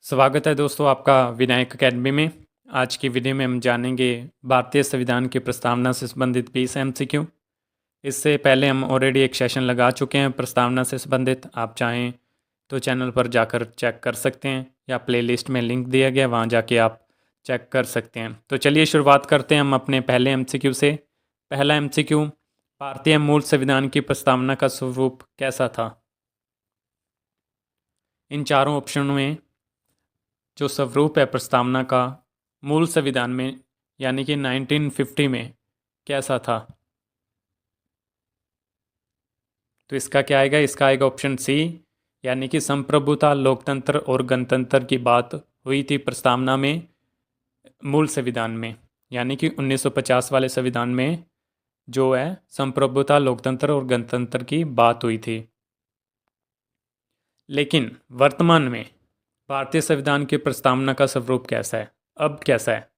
स्वागत है दोस्तों आपका विनायक अकेडमी में। आज की वीडियो में हम जानेंगे भारतीय संविधान की प्रस्तावना से संबंधित 20 एमसीक्यू। इससे पहले हम ऑलरेडी एक सेशन लगा चुके हैं प्रस्तावना से संबंधित। आप चाहें तो चैनल पर जाकर चेक कर सकते हैं या प्लेलिस्ट में लिंक दिया गया, वहाँ जाके आप चेक कर सकते हैं। तो चलिए शुरुआत करते हैं हम अपने पहले एमसीक्यू से। पहला एमसीक्यू, भारतीय मूल संविधान की प्रस्तावना का स्वरूप कैसा था? इन चारों ऑप्शनों में जो स्वरूप है प्रस्तावना का मूल संविधान में यानी कि 1950 में कैसा था? तो इसका क्या आएगा? इसका आएगा ऑप्शन सी, यानी कि संप्रभुता, लोकतंत्र और गणतंत्र की बात हुई थी प्रस्तावना में मूल संविधान में, यानी कि 1950 वाले संविधान में जो है संप्रभुता, लोकतंत्र और गणतंत्र की बात हुई थी। लेकिन वर्तमान में भारतीय संविधान की प्रस्तावना का स्वरूप कैसा है? अब कैसा है?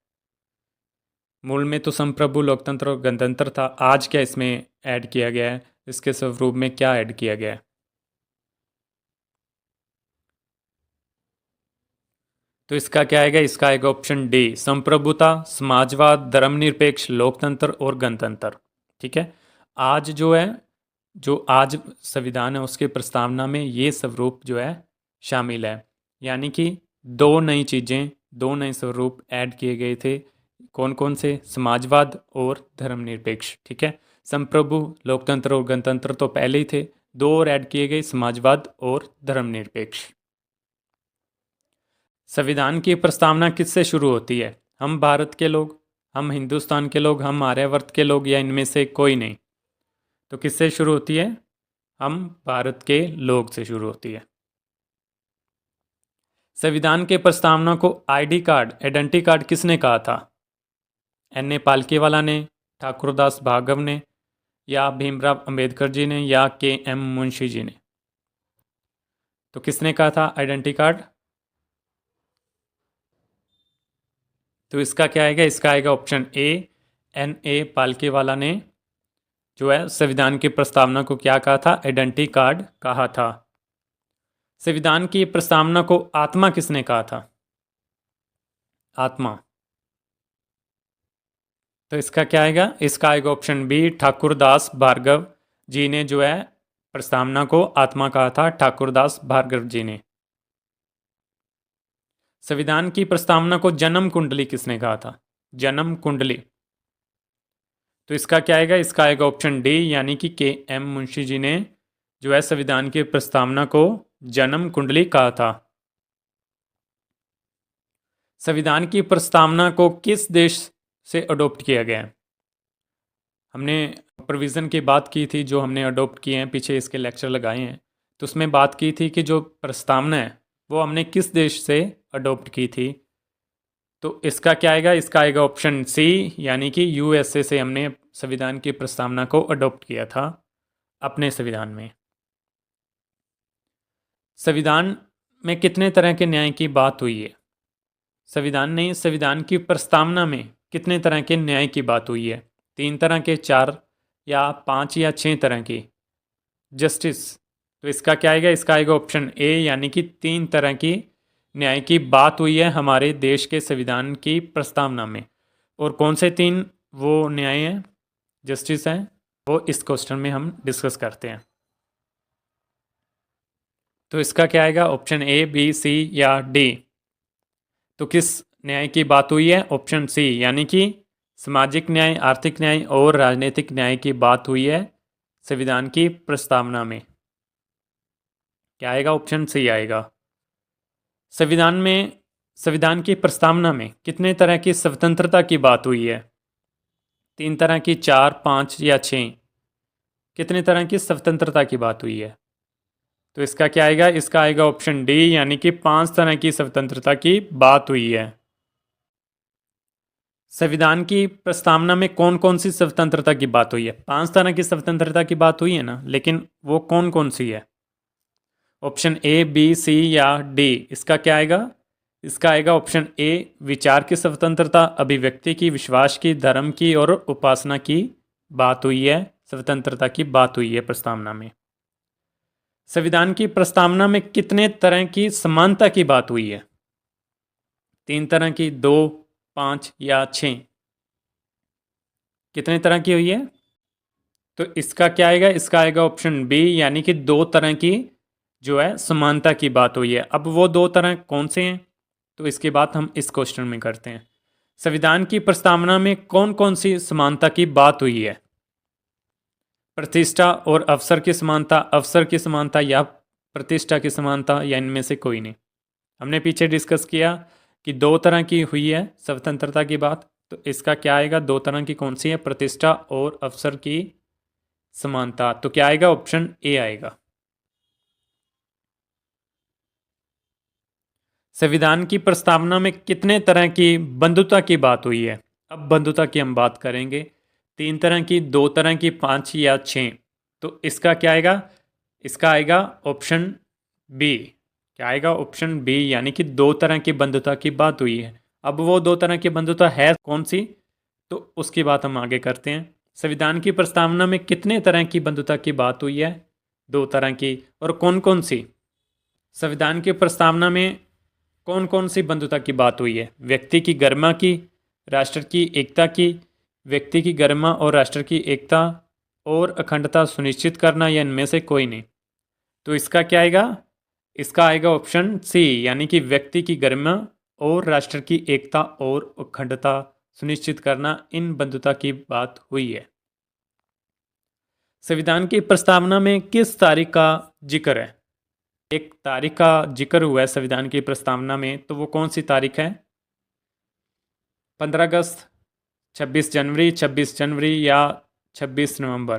मूल में तो संप्रभु, लोकतंत्र और गणतंत्र था। आज क्या इसमें ऐड किया गया है? इसके स्वरूप में क्या ऐड किया गया है? तो इसका क्या आएगा? इसका आएगा ऑप्शन डी, संप्रभुता, समाजवाद, धर्मनिरपेक्ष, लोकतंत्र और गणतंत्र। ठीक है, आज जो है, जो आज संविधान है उसके प्रस्तावना में ये स्वरूप जो है शामिल है, यानी कि दो नई चीज़ें, दो नए स्वरूप ऐड किए गए थे। कौन कौन से? समाजवाद और धर्मनिरपेक्ष। ठीक है, संप्रभु, लोकतंत्र और गणतंत्र तो पहले ही थे, दो और ऐड किए गए, समाजवाद और धर्मनिरपेक्ष। संविधान की प्रस्तावना किससे शुरू होती है? हम भारत के लोग, हम हिंदुस्तान के लोग, हम आर्यावर्त के लोग, या इनमें से कोई नहीं? तो किससे शुरू होती है? हम भारत के लोग से शुरू होती है। संविधान के प्रस्तावना को आईडी कार्ड, आइडेंटिटी कार्ड किसने कहा था? एन ए पालकीवाला ने, ठाकुरदास भार्गव ने, या भीमराव अंबेडकर जी ने, या के एम मुंशी जी ने? तो किसने कहा था आइडेंटिटी कार्ड? तो इसका क्या आएगा? इसका आएगा option A, N A Palkhivala ने जो है संविधान की प्रस्तावना को क्या कहा था? आइडेंटिटी कार्ड कहा था। संविधान की प्रस्तावना को आत्मा किसने कहा था? आत्मा। तो इसका क्या आएगा? इसका आएगा ऑप्शन बी, ठाकुरदास भार्गव जी ने जो है प्रस्तावना को आत्मा कहा था, ठाकुरदास भार्गव जी ने। संविधान की प्रस्तावना को जन्म कुंडली किसने कहा था? जन्म कुंडली। तो इसका क्या आएगा? इसका आएगा ऑप्शन डी, यानी कि के एम मुंशी जी ने जो है संविधान की प्रस्तावना को जन्म कुंडली कहा था। संविधान की प्रस्तावना को किस देश से अडॉप्ट किया गया है? हमने प्रोविज़न की बात की थी, जो हमने अडॉप्ट किए हैं, पीछे इसके लेक्चर लगाए हैं, तो उसमें बात की थी कि जो प्रस्तावना है वो हमने किस देश से अडॉप्ट की थी। तो इसका क्या आएगा? इसका आएगा ऑप्शन सी, यानी कि यूएसए से हमने संविधान की प्रस्तावना को अडॉप्ट किया था अपने संविधान में। संविधान में कितने तरह के न्याय की बात हुई है? संविधान नहीं, संविधान की प्रस्तावना में कितने तरह के न्याय की बात हुई है? 3 तरह के, 4 या 5 या 6 तरह की? जस्टिस। तो इसका क्या आएगा? इसका आएगा ऑप्शन ए, यानी कि 3 तरह की न्याय की बात हुई है हमारे देश के संविधान की प्रस्तावना में। और कौन से 3 वो न्याय हैं, जस्टिस हैं, वो इस क्वेश्चन में हम डिस्कस करते हैं। तो इसका क्या आएगा? ऑप्शन ए, बी, सी या डी? तो किस न्याय की बात हुई है? ऑप्शन सी, यानी कि सामाजिक न्याय, आर्थिक न्याय और राजनीतिक न्याय की बात हुई है संविधान की प्रस्तावना में। क्या आएगा? ऑप्शन सी आएगा। संविधान में, संविधान की प्रस्तावना में कितने तरह की स्वतंत्रता की बात हुई है? 3 तरह की, 4, 5 या 6? कितने तरह की स्वतंत्रता की बात हुई है? तो इसका क्या आएगा? इसका आएगा ऑप्शन डी, यानी कि 5 तरह की स्वतंत्रता की बात हुई है। संविधान की प्रस्तावना में कौन कौन सी स्वतंत्रता की बात हुई है? 5 तरह की स्वतंत्रता की बात हुई है ना, लेकिन वो कौन कौन सी है? ऑप्शन ए, बी, सी या डी? इसका क्या आएगा? इसका आएगा ऑप्शन ए, विचार की स्वतंत्रता, अभिव्यक्ति की, विश्वास की, धर्म की और उपासना की बात हुई है, स्वतंत्रता की बात हुई है प्रस्तावना में। संविधान की प्रस्तावना में कितने तरह की समानता की बात हुई है? 3 तरह की, 2, 5 या 6? कितने तरह की हुई है? तो इसका क्या आएगा? इसका आएगा ऑप्शन बी, यानी कि 2 तरह की जो है समानता की बात हुई है। अब वो 2 तरह कौन से हैं, तो इसके बाद हम इस क्वेश्चन में करते हैं। संविधान की प्रस्तावना में कौन कौन सी समानता की बात हुई है? प्रतिष्ठा और अवसर की समानता, अवसर की समानता या प्रतिष्ठा की समानता, या इनमें से कोई नहीं। हमने पीछे डिस्कस किया कि 2 तरह की हुई है स्वतंत्रता की बात, तो इसका क्या आएगा? 2 तरह की कौन सी है? प्रतिष्ठा और अवसर की समानता। तो क्या आएगा? ऑप्शन ए आएगा। संविधान की प्रस्तावना में कितने तरह की बंधुता की बात हुई है? अब बंधुता की हम बात करेंगे। 3 तरह की, 2 तरह की, 5 या 6? तो इसका क्या आएगा? इसका आएगा ऑप्शन बी। क्या आएगा? ऑप्शन बी, यानी कि 2 तरह की बंधुता की बात हुई है। अब वो 2 तरह की बंधुता है कौन सी, तो उसकी बात हम आगे करते हैं। संविधान की प्रस्तावना में कितने तरह की बंधुता की बात हुई है? 2 तरह की। और कौन कौन सी? संविधान की प्रस्तावना में कौन कौन सी बंधुता की बात हुई है? व्यक्ति की गरिमा की, राष्ट्र की एकता की, व्यक्ति की गरिमा और राष्ट्र की एकता और अखंडता सुनिश्चित करना, या इनमें से कोई नहीं? तो इसका क्या आएगा? इसका आएगा ऑप्शन सी, यानी कि व्यक्ति की गरिमा और राष्ट्र की एकता और अखंडता सुनिश्चित करना, इन बंधुता की बात हुई है। संविधान की प्रस्तावना में किस तारीख का जिक्र है? एक तारीख का जिक्र हुआ है संविधान की प्रस्तावना में, तो वो कौन सी तारीख है? 15 अगस्त, 26 जनवरी, 26 जनवरी या 26 नवंबर?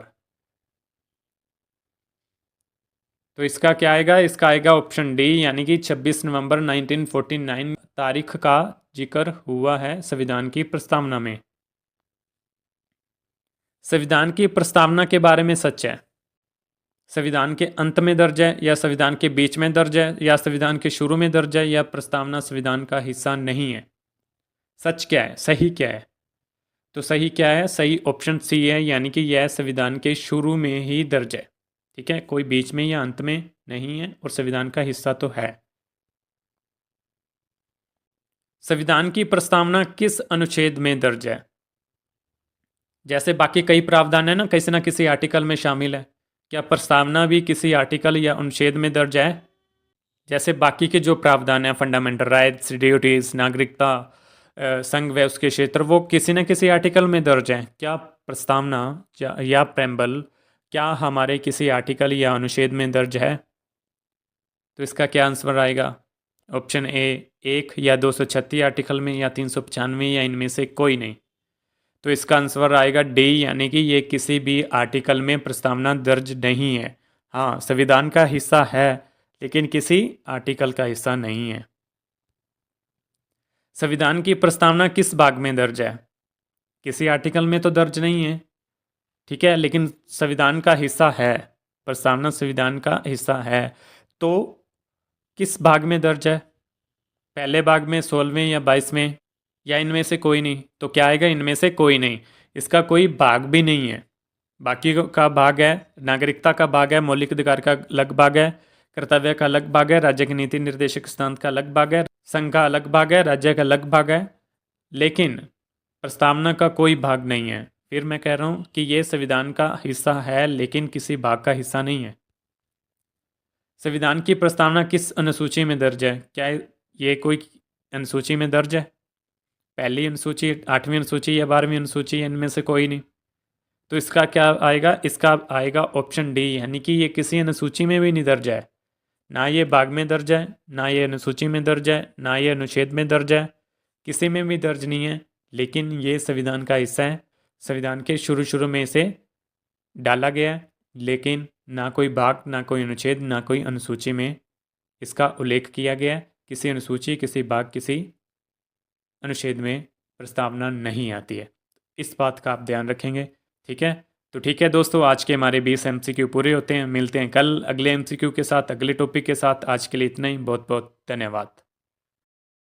तो इसका क्या आएगा? इसका आएगा ऑप्शन डी, यानी कि 26 नवंबर 1949 तारीख का जिक्र हुआ है संविधान की प्रस्तावना में। संविधान की प्रस्तावना के बारे में सच है, संविधान के अंत में दर्ज है, या संविधान के बीच में दर्ज है, या संविधान के शुरू में दर्ज है, या प्रस्तावना संविधान का हिस्सा नहीं है? सच क्या है? सही क्या है? तो सही क्या है? सही ऑप्शन सी है, यानी कि यह संविधान के शुरू में ही दर्ज है। ठीक है, कोई बीच में या अंत में नहीं है, और संविधान का हिस्सा तो है। संविधान की प्रस्तावना किस अनुच्छेद में दर्ज है? जैसे बाकी कई प्रावधान है ना किसी आर्टिकल में शामिल है, क्या प्रस्तावना भी किसी आर्टिकल या अनुच्छेद में दर्ज है? जैसे बाकी के जो प्रावधान है, फंडामेंटल राइट्स, ड्यूटीज, नागरिकता, संघ व उसके क्षेत्र, वो किसी न किसी आर्टिकल में दर्ज है। क्या प्रस्तावना या प्रेम्बल क्या हमारे किसी आर्टिकल या अनुच्छेद में दर्ज है? तो इसका क्या आंसर आएगा? ऑप्शन ए 1 या 236 आर्टिकल में, या 395, या इनमें से कोई नहीं? तो इसका आंसर आएगा डी, यानी कि ये किसी भी आर्टिकल में प्रस्तावना दर्ज नहीं है। हाँ, संविधान का हिस्सा है, लेकिन किसी आर्टिकल का हिस्सा नहीं है। संविधान की प्रस्तावना किस भाग में दर्ज है? किसी आर्टिकल में तो दर्ज नहीं है, ठीक है, लेकिन संविधान का हिस्सा है। प्रस्तावना संविधान का हिस्सा है, तो किस भाग में दर्ज है? पहले भाग में, 16वें या 22वें, या इनमें से कोई नहीं? तो क्या आएगा? इनमें से कोई नहीं। इसका कोई भाग भी नहीं है। बाकी का भाग है, नागरिकता का भाग है, मौलिक अधिकार का अलग भाग है, कर्तव्य का अलग भाग है, राज्य के नीति निर्देशक सिद्धांत का अलग भाग है, संघ का अलग भाग है, राज्य का अलग भाग है, लेकिन प्रस्तावना का कोई भाग नहीं है। फिर मैं कह रहा हूँ कि ये संविधान का हिस्सा है, लेकिन किसी भाग का हिस्सा नहीं है। संविधान की प्रस्तावना किस अनुसूची में दर्ज है? क्या ये कोई अनुसूची में दर्ज है? पहली अनुसूची, 8वीं अनुसूची, या 12वीं अनुसूची, इनमें से कोई नहीं? तो इसका क्या आएगा? इसका आएगा ऑप्शन डी, यानी कि ये किसी अनुसूची में भी नहीं दर्ज है। ना ये भाग में दर्ज है, ना ये अनुसूची में दर्ज है, ना ये अनुच्छेद में दर्ज है, किसी में भी दर्ज नहीं है, लेकिन ये संविधान का हिस्सा है। संविधान के शुरू शुरू में इसे डाला गया है, लेकिन ना कोई भाग, ना कोई अनुच्छेद, ना कोई अनुसूची में इसका उल्लेख किया गया है। किसी अनुसूची, किसी भाग, किसी अनुच्छेद में प्रस्तावना नहीं आती है। इस बात का आप ध्यान रखेंगे, ठीक है? तो ठीक है दोस्तों, आज के हमारे 20 MCQ पूरे होते हैं। मिलते हैं कल अगले MCQ के साथ, अगले टॉपिक के साथ। आज के लिए इतना ही। बहुत बहुत धन्यवाद।